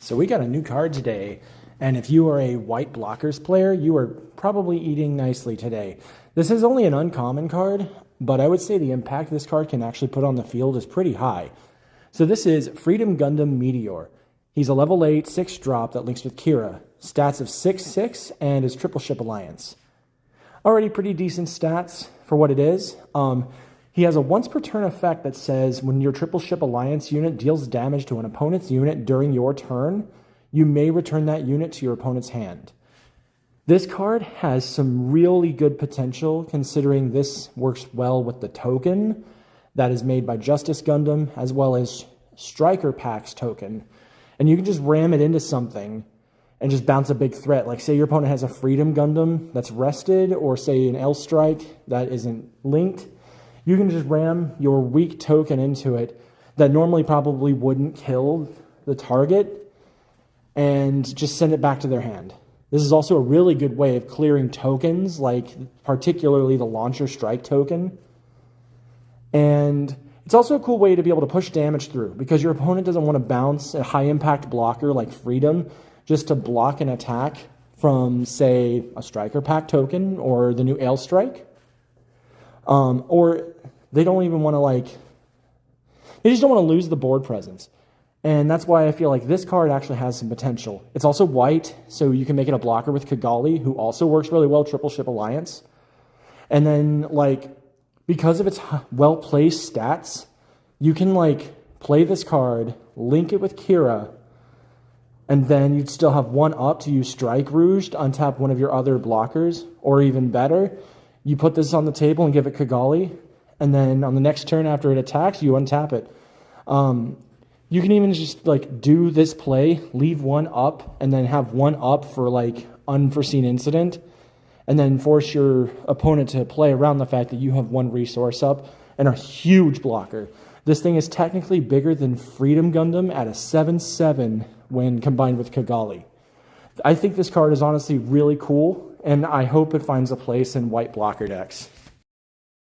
So we got a new card today, and if you are a white blockers player, you are probably eating nicely today. This is only an uncommon card, but I would say the impact this card can actually put on the field is pretty high. So this is Freedom Gundam Metoer. He's a level 8, 6 drop that links with Kira. Stats of 6/6 and his triple ship alliance. Already pretty decent stats for what it is. He has a once per turn effect that says when your triple ship alliance unit deals damage to an opponent's unit during your turn, you may return that unit to your opponent's hand. This card has some really good potential considering this works well with the token that is made by Justice Gundam as well as Striker Pack's token. And you can just ram it into something and just bounce a big threat. Like say your opponent has a Freedom Gundam that's rested or say an L Strike that isn't linked. You can just ram your weak token into it that normally probably wouldn't kill the target and just send it back to their hand. This is also a really good way of clearing tokens, like particularly the Launcher Strike token. And it's also a cool way to be able to push damage through because your opponent doesn't want to bounce a high impact blocker like Freedom just to block an attack from, say, a Striker Pack token or the new L Strike. Or they don't even want to they just don't want to lose the board presence. And that's why I feel like this card actually has some potential. It's also white, so you can make it a blocker with Kigali, who also works really well, Triple Ship Alliance. And then, because of its well-placed stats, you can, play this card, link it with Kira, and then you'd still have one up to use Strike Rouge to untap one of your other blockers, or even better, you put this on the table and give it Kigali, and then on the next turn after it attacks, you untap it. You can even just do this play, leave one up, and then have one up for unforeseen incident, and then force your opponent to play around the fact that you have one resource up and a huge blocker. This thing is technically bigger than Freedom Gundam at a 7/7 when combined with Kigali. I think this card is honestly really cool, and I hope it finds a place in white blocker decks.